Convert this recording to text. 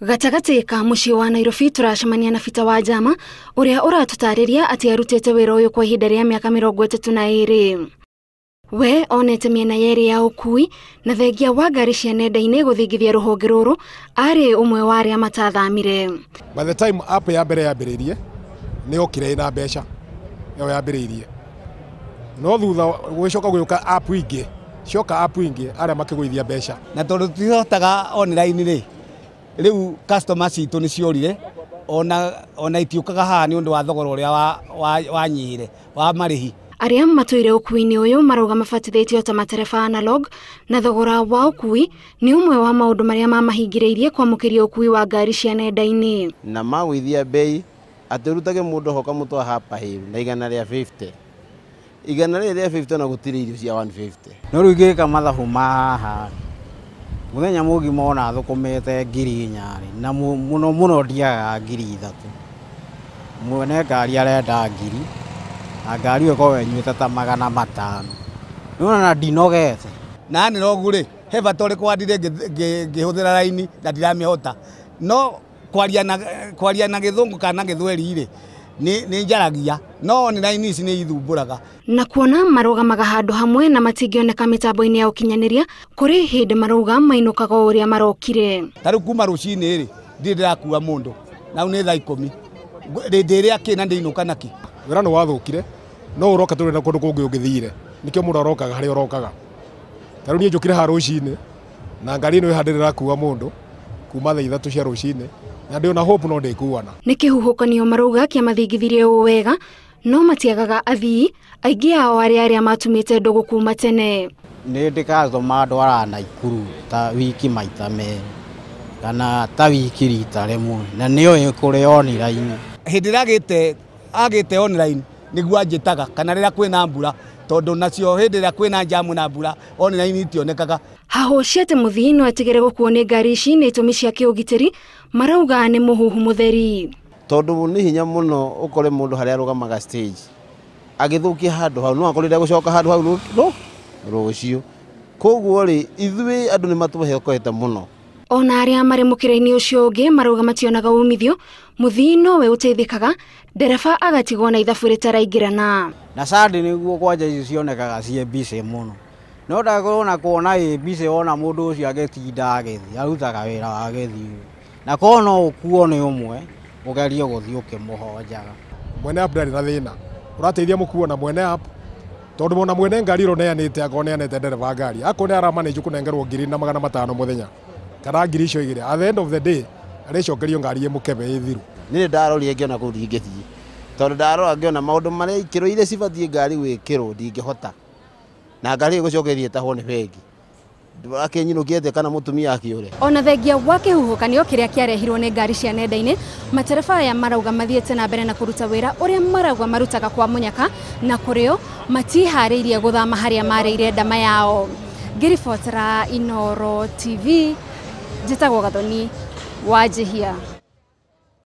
Gatagati ka muciĩ wa Nairobi turacemania na Peter Wanjama uria uratutariria ati arutete wĩra ũyũ kwa ihinda rĩa mĩaka 32. We onete mĩena yerĩ ya ũkui na thengia wa ngari cia nenda-inĩ gũthingithia rũhonge rũrũ arĩ ũmwe wa arĩa matathamire. By the time app ya mbere yambĩrĩirie nĩ okire na mbeca yo yambĩrĩirie. No thutha gũcoka gũka app ingĩ arĩa makĩgũithia mbeca. Na tondũ tũtihotaga online rĩ riu customers itu ni ciorire ona itiukaga haha ni undu wa thogora uria wa nyihire wa marihi. Arĩa matũire ũkui-inĩ ũyũ marauga mabatithĩtio ta matereba analog na thogora wa ũkui nĩ ũmwe wa maũndũ marĩa mamahingĩrĩirie kwamũkĩria ũkui wa ngari cia nenda-inĩ. Na magwithia bei atĩrutage mũndũ hoka mũtwa hapa hivi na igana rĩa 50. Igana rĩa 50 na gũtirĩ irio cia 150. No rĩu ngĩka mathabu maha muthenya mũgi mona thũkũmete ngiri 4 na mũno ndiaga ngiri 3. Mwene ngari arenda ngiri na ngari ĩyo ko wenyuĩte ta 500. Nona ndinogete na nĩ rogure he bata ũrĩ kwandire ngĩhũthĩra raini na ndiramĩhota no kwaria na gĩthũngũ kana gĩthweri rĩ ni njaragia no ni raini ici ni ithumbũraga. Na kuona marugamaga handũ hamwe na matingĩoneka mĩtambo-inĩ ya ũkinyanĩria kũrĩ hĩndĩ marauga mainũkaga ũrĩa marokire. Tarĩu kuma rũcinĩ rĩ ndĩrakua mũndũ na nĩ thaa 10 ndĩrĩa kĩna ndĩinũka naki. Wĩra nĩ wathũkire no ũroka tũrĩ na kũndũ kũngĩ ũngĩthire nikĩo mũndũ arokaga harĩa ũrokaga. Tarĩu niĩ njũkire ha rũcinĩ na ngari ĩno ĩhandĩrĩra kuua mũndũ kuma thaa 3 cia rũcinĩ na ndĩona hope no ndĩkuana. Nĩ kĩhuhũkanio marauga kĩamathingithirie ũũ wega no matiagaga athii aingĩ ao arĩa matumĩte ndũgũ kuma tene. Nĩ ndĩkatũma andũ ara Naikuru ta wiki maita merĩ kana ta wiki rita rĩmwe na nĩoĩ kũrĩ online. Hĩndĩ agĩte online nĩguo anjĩtaga kana rĩrĩa kwĩna mbura tondũ nacio hĩndĩ ĩrĩa kwĩna jamu na mbura online itionekaga. Hahũciate mũthii no atigere gũkuo nĩ ngari ici nĩ itũmi cia kĩũgitĩri marauga nĩ mũhuhu mũtheri. Tondũ nĩ hinya mũno ũkore mũndũ harĩa arũgamaga stage agĩthũkia handũ hau no akorire gũcoka handũ hau rũciũ. Koguo rĩ ithuĩ andũ nĩ matũhekete mũno. Ona arĩa marĩ mũkĩra-inĩ ũcio ũngĩ marauga mationaga umithio mũthii nowe ũteithĩkaga ndereba agatigwo na ithabu rĩtaraingĩrana. Na Sunday nĩguo kwanja icio cionekaga ciĩ busy mũno. No ndakona kuona busy ona mũndũ ũcio agĩtinda agĩthiĩ arutaga wĩra wa gĩthiĩ na kono ũkuo nĩ ũmwe ũgerie gũthiĩ ũkĩmũhonjaga. Mwene app ndarĩ na thĩna ũrateithia mũkuo na mwene app tondũ mona mwene ngari ĩroneanĩte akoneanĩte ndereba ngari akone aramanĩju kũnengerwo 2,500 mũthenya kana ngiri icio igĩrĩ at the end of the day arĩcokerio ngari ĩmũkebe ĩthiru. Niĩ ndarorire ngĩona kũu ndingĩthiĩ tondũ ndarora ngĩona maũndũ marĩa ikĩro iria cibatiĩ ngari gwĩkĩrwo ndingĩhota na ngari ĩgũcokeria ĩtahwo nĩ bengi akĩnyinũkĩte kana mũtumia akĩũre. Ona thengia wa kĩhuhũkanio kĩrĩa kĩarehirwo nĩ ngari cia nenda-inĩ matereba aya marauga mathiĩte na mbere na kũruta wĩra ũrĩa marauga marutaga kwa mũnyaka na kũrĩo matiharĩirie gũthama harĩa marĩire ndama yao. Ngĩribotera Inooro TV njĩtagwo Gathoni Wanjihia.